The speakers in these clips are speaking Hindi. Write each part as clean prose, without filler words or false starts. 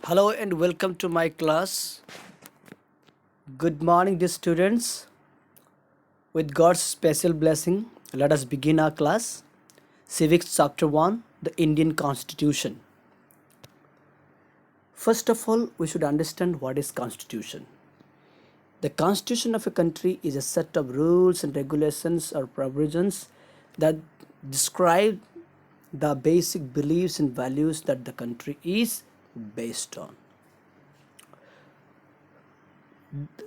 Hello and welcome to my class. Good morning, dear students. With God's special blessing, let us begin our class. Civics Chapter 1, the Indian Constitution. First of all, we should understand what is Constitution. The Constitution of a country is a set of rules and regulations or provisions that describe the basic beliefs and values that the country is based on.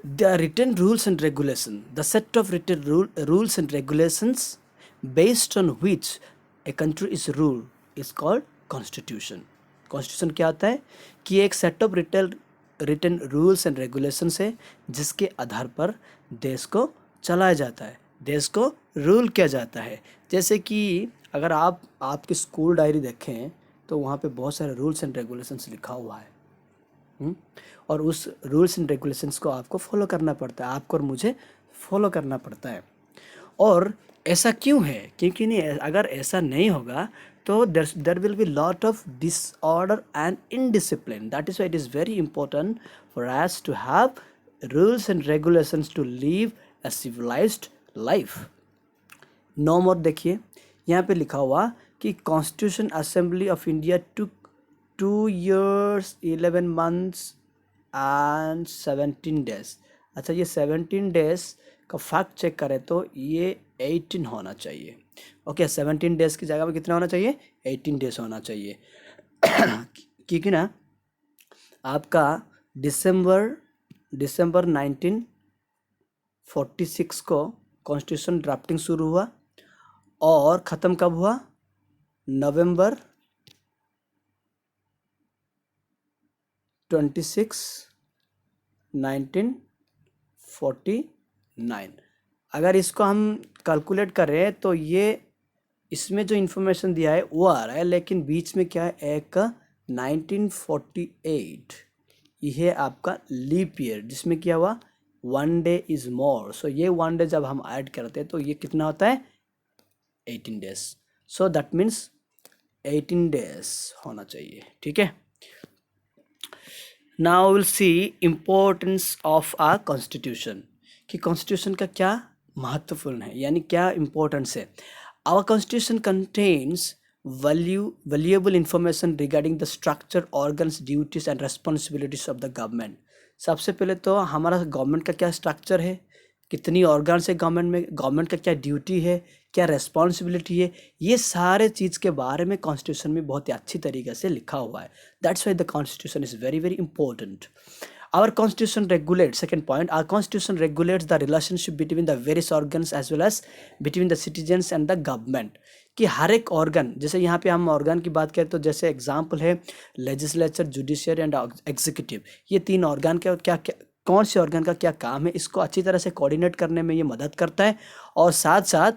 The written rules and regulations, the set of written rules and regulations based on which a country is ruled is called constitution. Constitution क्या होता है कि एक set of written rules and regulations है जिसके आधार पर देश को चलाया जाता है, देश को रूल किया जाता है. जैसे कि अगर आप आपकी स्कूल डायरी देखें तो वहाँ पे बहुत सारे रूल्स एंड रेगुलेशंस लिखा हुआ है. और उस रूल्स एंड रेगुलेशंस को आपको फॉलो करना पड़ता है, आपको और मुझे फॉलो करना पड़ता है. और ऐसा क्यों है? क्योंकि नहीं, अगर ऐसा नहीं होगा तो there will be lot of disorder and indiscipline. That is why it is very important for us to have rules and regulations to live a civilized life. No more देखिए, यहाँ पे लिखा हुआ कि constitution assembly of India two 2 years 11 months and 17 days. अच्छा, ये 17 days का फैक्ट चेक करें तो ये 18 होना चाहिए. ओके, 17 days की जगह में कितना होना चाहिए? 18 days होना चाहिए. क्योंकि ना आपका दिसंबर 1946 को कॉन्स्टिट्यूशन ड्राफ्टिंग शुरू हुआ और ख़त्म कब हुआ? नवंबर 26, 1949. अगर इसको हम कैलकुलेट करें तो ये इसमें जो इन्फॉर्मेशन दिया है वो आ रहा है, लेकिन बीच में क्या है, एक 1948 ये आपका लीप ईयर जिसमें क्या हुआ, 1 day इज मोर. सो ये 1 day जब हम ऐड करते हैं तो ये कितना होता है? 18 days. So that means 18 days होना चाहिए. ठीक है. Now we'll see importance of our constitution. कि कॉन्स्टिट्यूशन का क्या महत्वपूर्ण है, यानी क्या इम्पोर्टेंस है. Our constitution contains valuable information regarding the structure, organs, duties and responsibilities of the government. सबसे पहले तो हमारा गवर्नमेंट का क्या स्ट्रक्चर है, कितनी ऑर्गन्स है गवर्नमेंट में, गवर्नमेंट का क्या ड्यूटी है, क्या रेस्पॉन्सिबिलिटी है, ये सारे चीज़ के बारे में कॉन्स्टिट्यूशन में बहुत ही अच्छी तरीके से लिखा हुआ है. That's why the constitution is very very important. Our constitution regulates, second point, our constitution regulates the relationship between the various organs as well as between the citizens and the government. कि हर एक ऑर्गन, जैसे यहाँ पे हम ऑर्गन की बात करें तो जैसे एग्जांपल है लेजिस्लेचर, जुडिशियरी एंड एग्जीक्यूटिव. ये तीन ऑर्गन के क्या क्या कौन से ऑर्गन का क्या काम है, इसको अच्छी तरह से कोऑर्डिनेट करने में ये मदद करता है. और साथ साथ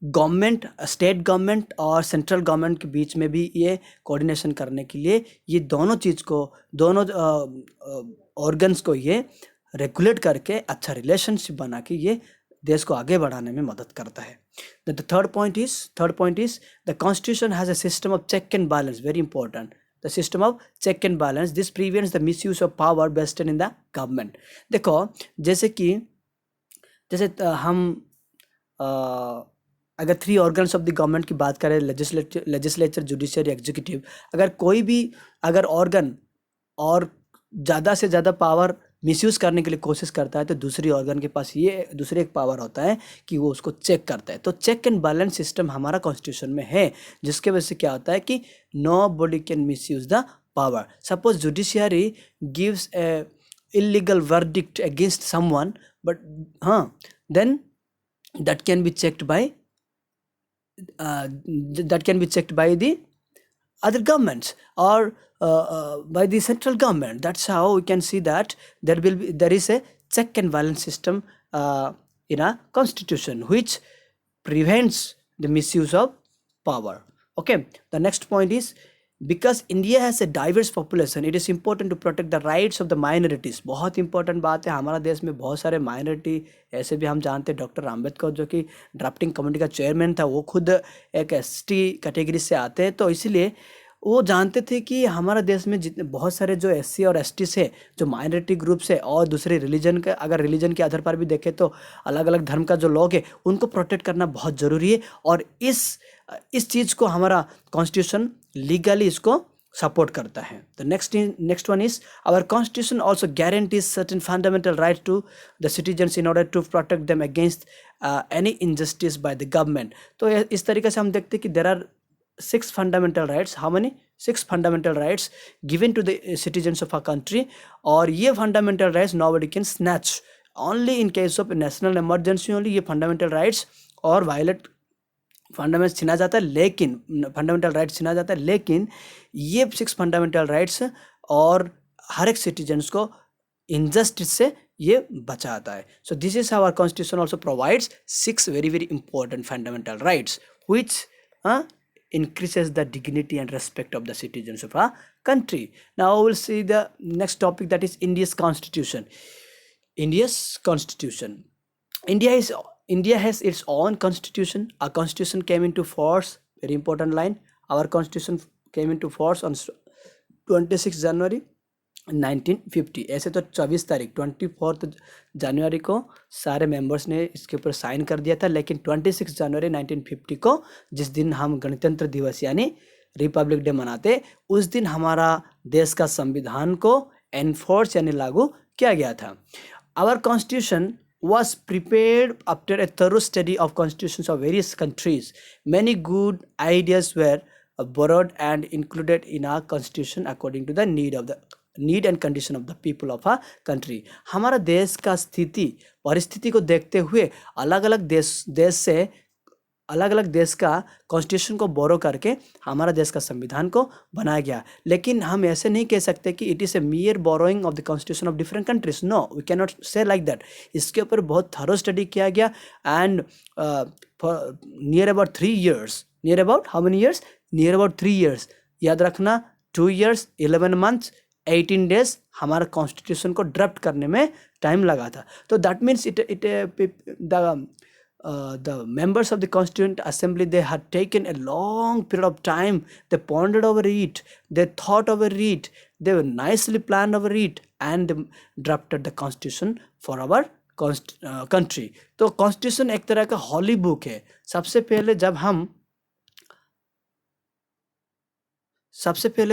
गवर्नमेंट, स्टेट गवर्नमेंट और सेंट्रल गवर्नमेंट के बीच में भी ये कोऑर्डिनेशन करने के लिए ये दोनों चीज़ को, दोनों ऑर्गन्स को ये रेगुलेट करके अच्छा रिलेशनशिप बना के ये देश को आगे बढ़ाने में मदद करता है. The third point is the constitution has a system of check and balance. Very important, the system of check and balance. This prevents the misuse of power vested in the government. देखो, जैसे हम अगर 3 ऑर्गन्स ऑफ द गवर्नमेंट की बात करें, लेजिस्लेचर, जुडिशरी, एग्जीक्यूटिव, अगर कोई भी अगर ऑर्गन और ज़्यादा से ज़्यादा पावर मिसयूज़ करने के लिए कोशिश करता है तो दूसरी ऑर्गन के पास ये दूसरे एक पावर होता है कि वो उसको चेक करता है. तो चेक एंड बैलेंस सिस्टम हमारा कॉन्स्टिट्यूशन में है, जिसके वजह से क्या होता है कि nobody can misuse the power. Suppose judiciary gives a illegal verdict against someone, but then that can be checked by the other governments or by the central government. That's how we can see that there is a check and balance system in a constitution which prevents the misuse of power. Okay, the next point is, because India has a diverse population, it is important to protect the rights of the minorities. बहुत इंपॉर्टेंट बात है, हमारा देश में बहुत सारे माइनॉरिटी ऐसे भी हम जानते हैं. डॉक्टर आम्बेडकर जो कि ड्राफ्टिंग कमेटी का चेयरमैन था, वो खुद एक ST कैटेगरी से आते हैं. तो इसलिए वो जानते थे कि हमारा देश में जितने बहुत सारे जो एससी और एसटी से जो माइनॉरिटी ग्रुप्स है और दूसरे रिलीजन का, अगर रिलीजन के आधार पर भी देखें तो अलग अलग धर्म का जो लोग है उनको प्रोटेक्ट करना बहुत ज़रूरी है। और इस चीज़ को हमारा कॉन्स्टिट्यूशन लीगली इसको सपोर्ट करता है। तो next one is our constitution also guarantees certain fundamental right to the citizens in order to protect them against any injustice by the government. तो इस तरीके से हम देखते हैं कि there are 6 fundamental rights. How many? 6 fundamental rights given to the citizens of our country. और ये fundamental rights nobody can snatch. Only in case of national emergency only ये fundamental rights और violate फंडामेंटल छीना जाता है, लेकिन फंडामेंटल राइट्स छीना जाता है, लेकिन ये 6 फंडामेंटल राइट्स और हर एक सिटीजन्स को इनजस्टिस से ये बचाता है। So this is our constitution also provides 6 very very important fundamental rights which increases the dignity and respect of the citizens of our country. Now we will see the next topic, that is India's constitution. India's constitution. India has its own constitution. Our constitution came into force, very important line. Our constitution came into force on 26 January 1950। ऐसे तो 24 तारीख 24 जनवरी को सारे मेंबर्स ने इसके ऊपर साइन कर दिया था, लेकिन 26 जनवरी 1950 को जिस दिन हम गणतंत्र दिवस यानी रिपब्लिक डे मनाते, उस दिन हमारा देश का संविधान को एनफोर्स यानी लागू किया गया था। Our constitution was prepared after a thorough study of constitutions of various countries. Many good ideas were borrowed and included in our constitution according to the need and condition of the people of our country. हमारा देश का परिस्थिति को देखते हुए अलग अलग देश का कॉन्स्टिट्यूशन को बोरो करके हमारा देश का संविधान को बनाया गया। लेकिन हम ऐसे नहीं कह सकते कि it is a mere borrowing of the constitution of different countries. No, we can not say like that. इसके ऊपर बहुत थरो स्टडी किया गया and near about 3 years, near about how many years, near about 3 years, याद रखना 2 years 11 months 18 days हमारा कॉन्स्टिट्यूशन को ड्राफ्ट करने में टाइम लगा था। तो that means the members of the Constituent Assembly, they had taken a long period of time. They pondered over it, they thought over it, they were nicely planned over it, and they drafted the constitution for our country. तो कॉन्स्टिट्यूशन एक तरह का हॉली बुक है। सबसे पहले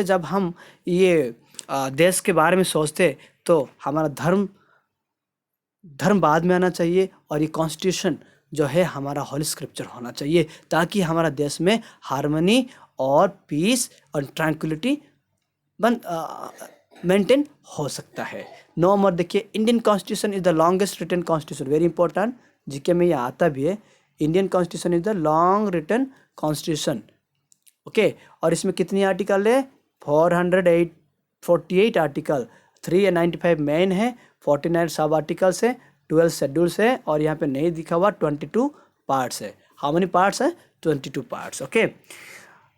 जब हम ये देश के बारे में सोचते तो हमारा धर्म बाद में आना चाहिए, और ये कॉन्स्टिट्यूशन जो है हमारा होली स्क्रिप्चर होना चाहिए, ताकि हमारा देश में हार्मनी और पीस और ट्रैंक्विलिटी मेंटेन हो सकता है। नंबर देखिए, Indian constitution is the longest written constitution. Very important, GK में ये आता भी है। Indian constitution is the long written constitution. Okay, और इसमें कितनी आर्टिकल है? 448 आर्टिकल, 395 मेन है, 49 सब आर्टिकल्स है, 12 शेड्यूल्स है, और यहाँ पे नहीं दिखा हुआ 22 पार्ट्स है। हाउ मेनी पार्ट्स है? 22 parts. Okay,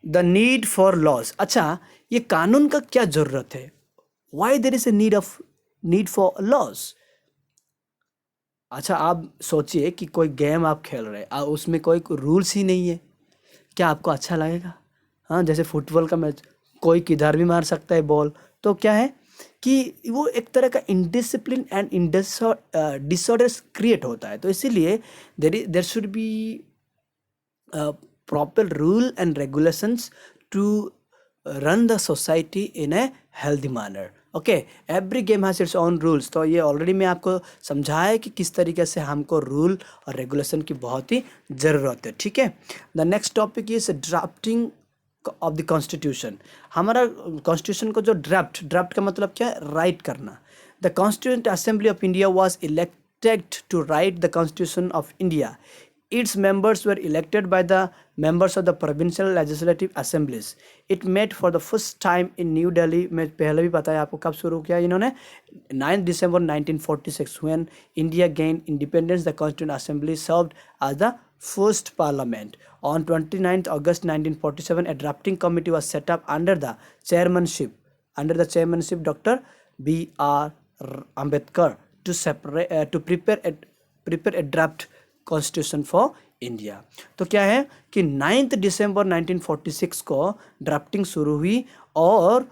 the need for laws. अच्छा, ये कानून का क्या जरूरत है? Why there is a need for laws? अच्छा, आप सोचिए कि कोई गेम आप खेल रहे हैं, उसमें कोई रूल्स ही नहीं है, क्या आपको अच्छा लगेगा? हाँ, जैसे फुटबॉल का मैच, कोई किधर भी मार सकता है बॉल, तो क्या है कि वो एक तरह का इनडिसिप्लिन एंड डिसऑर्डर क्रिएट होता है। तो इसीलिए there should be proper rule and regulations to run the society in a healthy manner. Okay, every game has its own rules. तो ये ऑलरेडी मैं आपको समझाया है कि किस तरीके से हमको रूल और रेगुलेशन की बहुत ही ज़रूरत है। ठीक है, the next topic is drafting of the constitution. हमारा कॉन्स्टिट्यूशन को जो ड्राफ्ट का मतलब क्या है? राइट करना। The constituent assembly of India was elected to write the constitution of India. Its members were elected by the members of the provincial legislative assemblies. It met for the first time in New Delhi. मैं पहले भी पता है आपको कब शुरू किया इन्होंने? 9 December 1946 when India gained independence. The Constituent Assembly served as the first parliament. On 29th August 1947, a drafting committee was set up under the chairmanship Dr. B.R. Ambedkar to prepare a draft constitution for India. तो क्या है कि 9 दिसंबर 1946 को ड्राफ्टिंग शुरू हुई और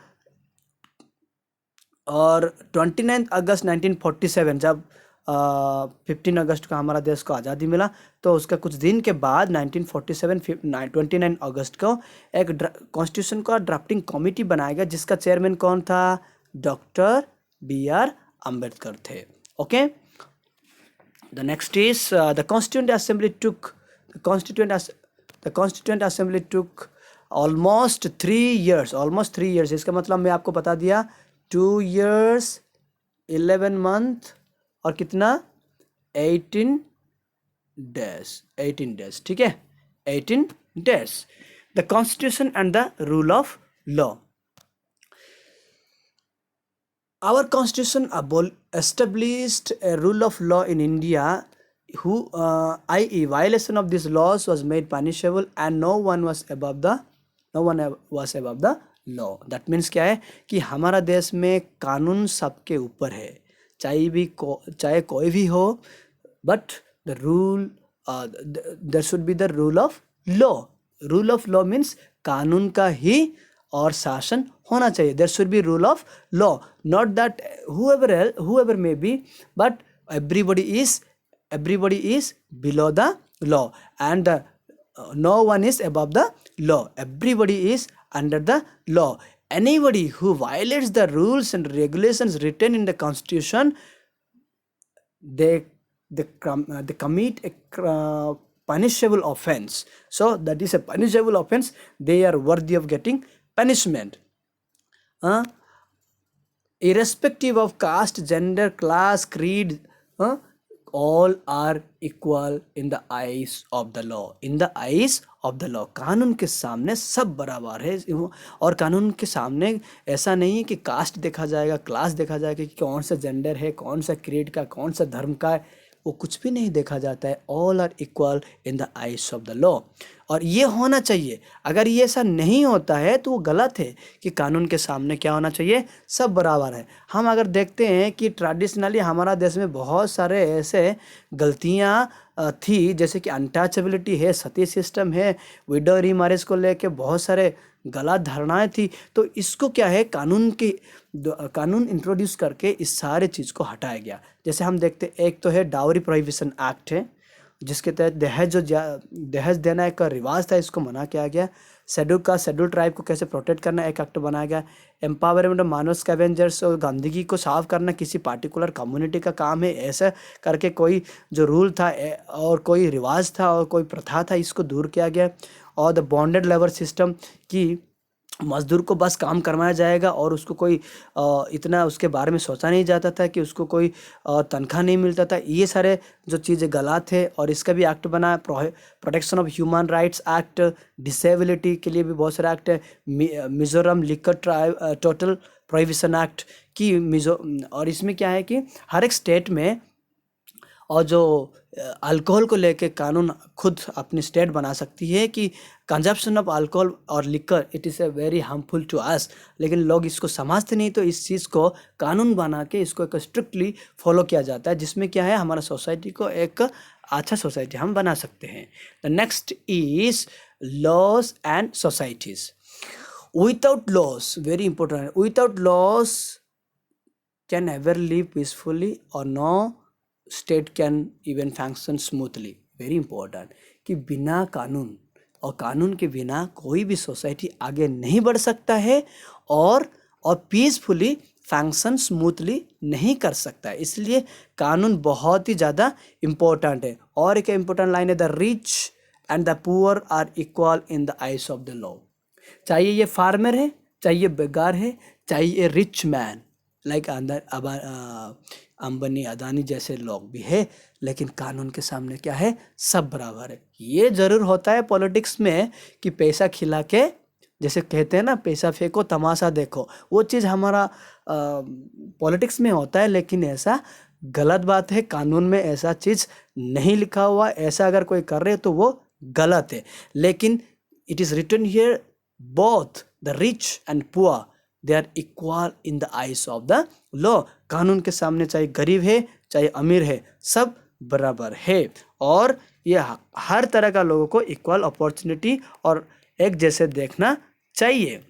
29 अगस्त 1947 जब 15 अगस्त को हमारा देश को आज़ादी मिला, तो उसका कुछ दिन के बाद 1947 29 अगस्त को एक कॉन्स्टिट्यूशन का ड्राफ्टिंग कमेटी बनाया गया, जिसका चेयरमैन कौन था? Doctor B.R. अम्बेडकर थे। Okay, the next is the constituent assembly took almost 3 years। इसका मतलब मैं आपको बता दिया 2 years 11 month और कितना 18 days, ठीक है, 18 days। The constitution and the rule of law. Our constitution established a rule of law in India, i.e. violation of these laws was made punishable and no one was above the law। That means क्या है कि हमारा देश में कानून सबके ऊपर है, चाहे कोई भी हो, but the rule there should be the rule of law। Rule of law means कानून का ही और शासन होना चाहिए। There should be rule of law, not that whoever may be, but everybody is below the law and no one is above the law। Everybody is under the law। Anybody who violates the rules and regulations written in the constitution, they commit a punishable offense। So that is a punishable offense, they are worthy of getting punishment। Irrespective of caste, gender, class, creed, all are equal in the eyes of the law। In the eyes of the law, कानून के सामने सब बराबर है। और कानून के सामने ऐसा नहीं है कि कास्ट देखा जाएगा, क्लास देखा जाएगा, कि कौन सा जेंडर है, कौन सा क्रीड का, कौन सा धर्म का है, वो कुछ भी नहीं देखा जाता है। All are equal in the eyes of the law. और ये होना चाहिए। अगर ये ऐसा नहीं होता है तो वो गलत है कि कानून के सामने क्या होना चाहिए, सब बराबर है। हम अगर देखते हैं कि ट्रेडिशनली हमारा देश में बहुत सारे ऐसे गलतियाँ थी, जैसे कि अनटचेबिलिटी है, सती सिस्टम है, विडो रीमैरिज को लेके बहुत सारे गलत धारणाएं थी। तो इसको क्या है, कानून इंट्रोड्यूस करके इस सारे चीज़ को हटाया गया। जैसे हम देखते, एक तो है डाउरी प्रोहिबिशन एक्ट है, जिसके तहत दहेज देना एक रिवाज था, इसको मना किया गया। शेड्यूल ट्राइब को कैसे प्रोटेक्ट करना, एक एक्ट बनाया गया। एम्पावरमेंट ऑफ माइनर स्कैवेंजर्स, और गंदगी को साफ करना किसी पार्टिकुलर कम्युनिटी का काम है, ऐसा करके कोई जो रूल था और कोई रिवाज था और कोई प्रथा था, इसको दूर किया गया। और द बॉन्डेड लेबर सिस्टम, की मज़दूर को बस काम करवाया जाएगा और उसको कोई इतना उसके बारे में सोचा नहीं जाता था कि उसको कोई तनख्वाह नहीं मिलता था। ये सारे जो चीज़ें गलत है और इसका भी एक्ट बना। Protection of human rights act, disability के लिए भी बहुत सारे एक्ट है। Mizoram liquor total prohibition act की और इसमें क्या है कि हर एक स्टेट में और जो अल्कोहल को लेके कानून खुद अपनी स्टेट बना सकती है कि कंजप्शन ऑफ अल्कोहल और liquor it is a very harmful to us. लेकिन लोग इसको समझते नहीं, तो इस चीज़ को कानून बना के इसको एक स्ट्रिक्टली फॉलो किया जाता है, जिसमें क्या है हमारा सोसाइटी को एक अच्छा सोसाइटी हम बना सकते हैं। The next is laws and societies. Without laws, very important है, without laws can ever live peacefully और no state can even function smoothly. Very important कि बिना कानून और कानून के बिना कोई भी सोसाइटी आगे नहीं बढ़ सकता है और पीसफुली फंक्शन स्मूथली नहीं कर सकता है। इसलिए कानून बहुत ही ज़्यादा इम्पोर्टेंट है। और एक इम्पोर्टेंट लाइन है, the rich and the poor are equal in the eyes of the law. चाहिए ये फार्मर है, चाहिए बेगार है, चाहिए rich man like Ambani Adani जैसे लोग भी है, लेकिन कानून के सामने क्या है, सब बराबर है। ये ज़रूर होता है पॉलिटिक्स में कि पैसा खिला के, जैसे कहते हैं ना, पैसा फेंको तमाशा देखो, वो चीज़ हमारा पॉलिटिक्स में होता है, लेकिन ऐसा गलत बात है। कानून में ऐसा चीज़ नहीं लिखा हुआ, ऐसा अगर कोई कर रहे तो वो गलत है। लेकिन it is written here both the rich and poor they are equal in the eyes of the law. कानून के सामने चाहे गरीब है चाहे अमीर है, सब बराबर है। और ये हर तरह का लोगों को इक्वल अपॉर्चुनिटी और एक जैसे देखना चाहिए।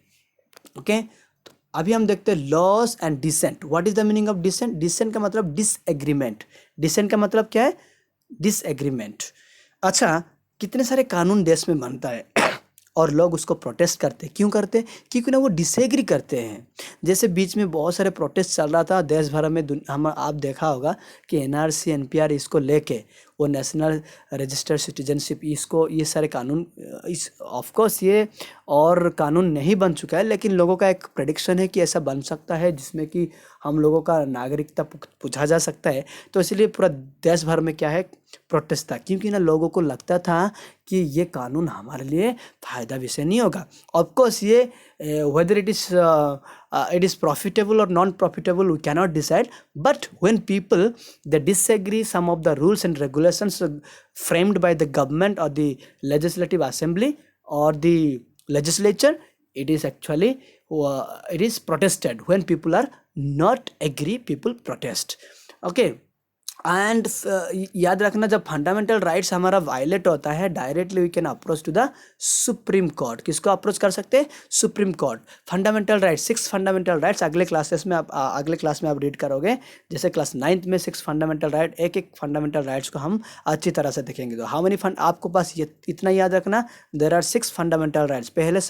ओके, तो अभी हम देखते हैं laws and dissent. What is the meaning of dissent? Dissent का मतलब डिसएग्रीमेंट। डिसेंट का मतलब क्या है? डिसएग्रीमेंट। अच्छा, कितने सारे कानून देश में बनता है और लोग उसको प्रोटेस्ट करते हैं। क्यों करते हैं? क्योंकि ना वो डिसएग्री करते हैं। जैसे बीच में बहुत सारे प्रोटेस्ट चल रहा था देश भर में, हम आप देखा होगा कि एनआरसी एनपीआर इसको लेके, वो नेशनल रजिस्टर्ड सिटीजनशिप, इसको ये सारे कानून, इस ऑफ कोर्स ये और कानून नहीं बन चुका है, लेकिन लोगों का एक प्रेडिक्शन है कि ऐसा बन सकता है जिसमें कि हम लोगों का नागरिकता पूछा जा सकता है। तो इसलिए पूरा देश भर में क्या है, प्रोटेस्ट था, क्योंकि ना लोगों को लगता था कि ये कानून हमारे लिए फ़ायदा विषय नहीं होगा। ऑफ कोर्स ये whether it is profitable or non profitable we cannot decide, but when people they disagree some of the rules and regulations framed by the government or the legislative assembly or the legislature, it is actually it is protested. When people are not agree, people protest. Okay, and याद रखना, जब फंडामेंटल राइट्स हमारा वायलेट होता है, directly we can approach to the Supreme Court. किसको अप्रोच कर सकते हैं? Supreme Court. Fundamental rights, 6 fundamental rights अगले क्लासेस में अगले क्लास में आप रीड करोगे। जैसे क्लास 9th में 6 फंडामेंटल राइट, एक एक फंडामेंटल राइट्स को हम अच्छी तरह से देखेंगे। तो हाउ मेनी फंड, आपको पास ये इतना याद रखना, देयर आर 6 फंडामेंटल राइट्स। पहले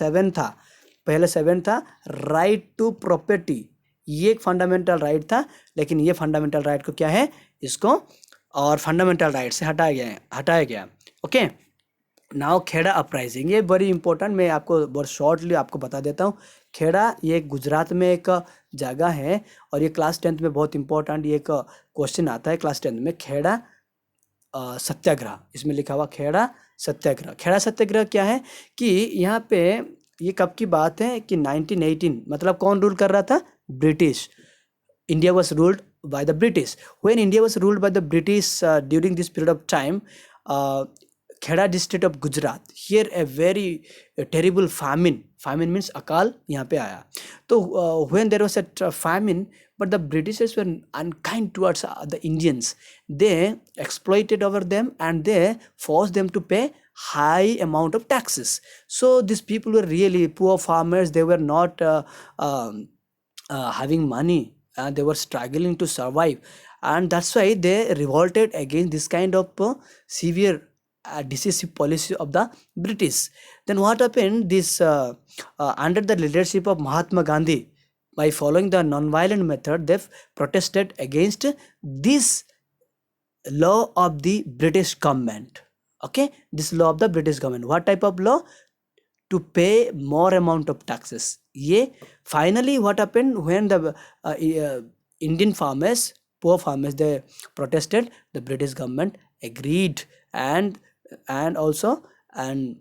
7 था राइट टू प्रॉपर्टी, ये एक फंडामेंटल राइट था, लेकिन ये फंडामेंटल राइट को क्या है, इसको और फंडामेंटल राइट से हटाया गया। ओके, नाउ खेड़ा अपराइजिंग, ये बड़ी इंपॉर्टेंट, मैं आपको बहुत शॉर्टली आपको बता देता हूँ। खेड़ा ये गुजरात में एक जगह है और ये क्लास 10th में बहुत इंपॉर्टेंट ये एक क्वेश्चन आता है क्लास 10th में। खेड़ा सत्याग्रह, इसमें लिखा हुआ खेड़ा सत्याग्रह। खेड़ा सत्याग्रह क्या है कि यहाँ पे ये कब की बात है कि 1918, मतलब कौन रूल कर रहा था? British. India was ruled by the British. When India was ruled by the British during this period of time, Kheda district of Gujarat, here a very terrible famine means अकाल यहाँ पे आया। तो when there was a famine, but the Britishers were unkind towards the Indians. They exploited over them and they forced them to pay high amount of taxes. So these people were really poor farmers. They were not having money. They were struggling to survive, and that's why they revolted against this kind of severe decisive policy of the British. Then what happened? This under the leadership of Mahatma Gandhi, by following the non-violent method, they protested against this law of the British government. Okay, this law of the British government. What type of law? To pay more amount of taxes. ये finally what happened when the Indian farmers, poor farmers, they protested, the British government agreed and also and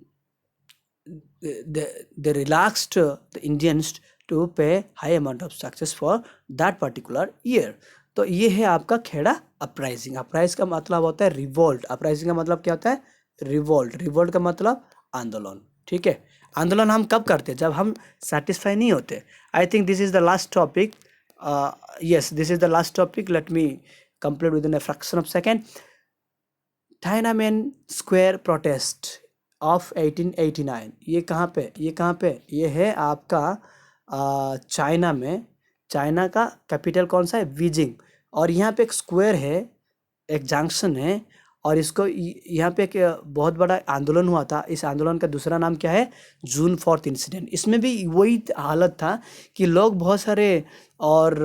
they relaxed the Indians to pay high amount of taxes for that particular year. तो ये है आपका खेड़ा अपराइजिंग। अपराइज का मतलब होता है रिवोल्ट। अपराइजिंग का मतलब क्या होता है? रिवोल्ट। रिवोल्ट का मतलब आंदोलन। ठीक है, आंदोलन हम कब करते हैं? जब हम सेटिस्फाई नहीं होते। I think this is the last topic. yes, this is the last topic. Let me complete within a fraction of second. Tiananmen Square protest of 1889, ये कहाँ पे? ये है आपका चाइना में। चाइना का कैपिटल कौन सा है? बीजिंग। और यहाँ पे एक स्क्वायर है, एक जंक्शन है, और इसको यहाँ पे एक बहुत बड़ा आंदोलन हुआ था। इस आंदोलन का दूसरा नाम क्या है? जून 4th इंसिडेंट। इसमें भी वही हालत था कि लोग बहुत सारे और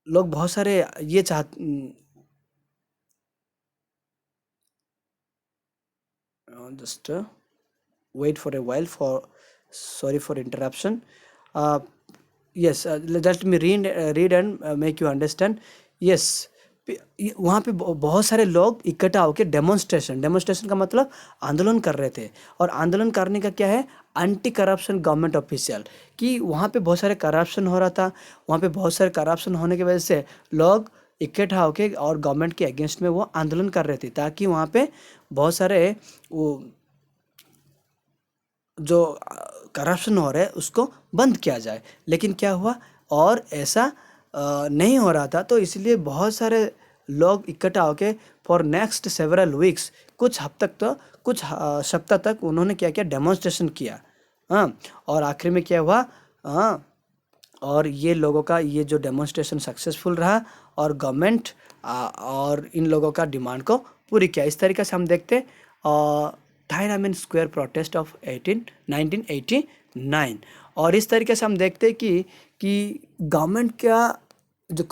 लोग बहुत सारे ये just wait for a while, for sorry for interruption. Yes, let me read and make you understand. Yes, वहाँ पे बहुत सारे लोग इकट्ठा होकर डेमोन्स्ट्रेशन का मतलब आंदोलन कर रहे थे। और आंदोलन करने का क्या है? एंटी करप्शन गवर्नमेंट ऑफिशियल, कि वहाँ पे बहुत सारे करप्शन हो रहा था। वहाँ पे बहुत सारे करप्शन होने की वजह से लोग इकट्ठा होकर और गवर्नमेंट के अगेंस्ट में वो आंदोलन कर रहे थे, ताकि वहाँ पे बहुत सारे वो जो करप्शन हो रहा है उसको बंद किया जाए। लेकिन क्या हुआ? और ऐसा नहीं हो रहा था, तो इसलिए बहुत सारे लोग इकट्ठा होके फॉर नेक्स्ट सेवरल वीक्स, कुछ सप्ताह तक उन्होंने क्या किया, डेमोन्स्ट्रेशन किया। हाँ, और आखिर में क्या हुआ, हाँ, और ये लोगों का ये जो डेमोन्स्ट्रेशन सक्सेसफुल रहा और गवर्नमेंट और इन लोगों का डिमांड को पूरी किया। इस तरीके से हम देखते टाइनामेन स्क्वायर प्रोटेस्ट ऑफ 1989। और इस तरीके से हम देखते कि गवर्नमेंट का जो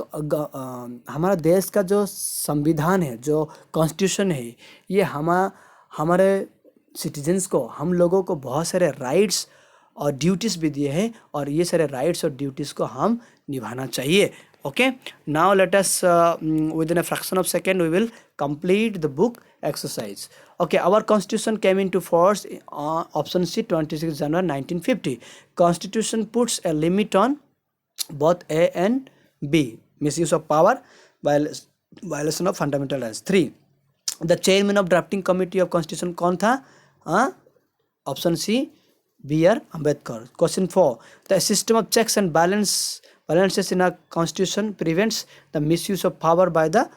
हमारा देश का जो संविधान है, जो कॉन्स्टिट्यूशन है, ये हमारे सिटीजन्स को, हम लोगों को बहुत सारे राइट्स और ड्यूटीज़ भी दिए हैं, और ये सारे राइट्स और ड्यूटीज़ को हम निभाना चाहिए। Okay, now let us within a fraction of second we will complete the book exercise. Okay, our constitution came into force option C 26 January 1950. Constitution puts a limit on both A and B, misuse of power, violation of fundamental rights. 3, the chairman of drafting committee of constitution कौन था? Option C B.R. Ambedkar. Question 4, the system of checks and balances in a constitution prevents the misuse of power by the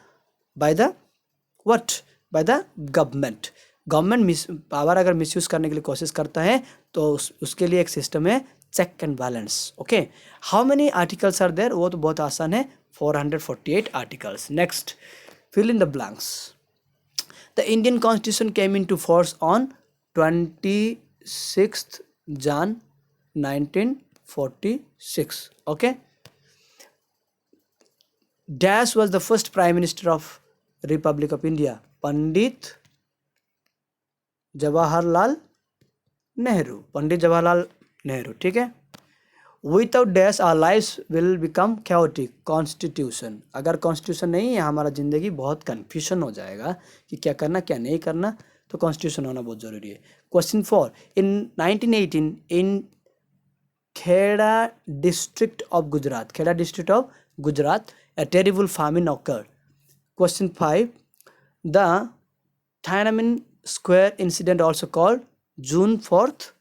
what? Bye the government. Government power अगर मिसयूज करने के लिए कोशिश करता है तो उसके लिए एक सिस्टम है check and balance. Okay, how many articles are there? वो तो बहुत आसान है, 448 articles. Next, fill in the blanks. The Indian constitution came in to force on 26 Jan 1946। Okay, dash was the first prime minister of republic of India? Pandit Jawaharlal Nehru. ठीक है, without dash our lifes will become chaotic constitution. अगर कॉन्स्टिट्यूशन नहीं है हमारा ज़िंदगी बहुत कन्फ्यूजन हो जाएगा कि क्या करना क्या नहीं करना, तो कॉन्स्टिट्यूशन होना बहुत ज़रूरी है। Question 4, in 1918 in Kheda district of Gujarat a terrible famine occurred. Question 5, the Tiananmen Square incident also called June 4th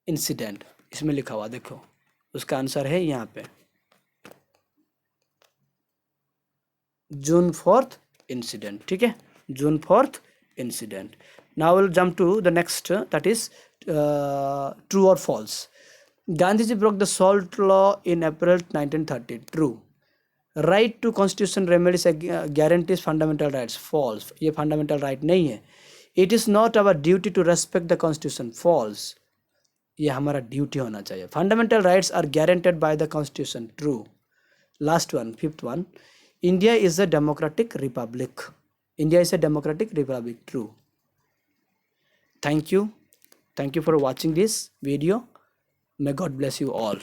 incident. इसमें लिखा हुआ देखो, उसका आंसर है यहाँ पे June 4th incident। ठीक है, June 4th incident। Now we'll jump to the next, that is true or false. Gandhiji broke the SALT law in April 1930. True. Right to constitution remedies guarantees fundamental rights? False, ये फंडामेंटल राइट नहीं है। It is not our duty to respect the constitution? False, ये हमारा ड्यूटी होना चाहिए। Fundamental rights are guaranteed by the constitution? True. Last one, 5th one, India is a democratic republic? True. Thank you for watching this video. May God bless you all.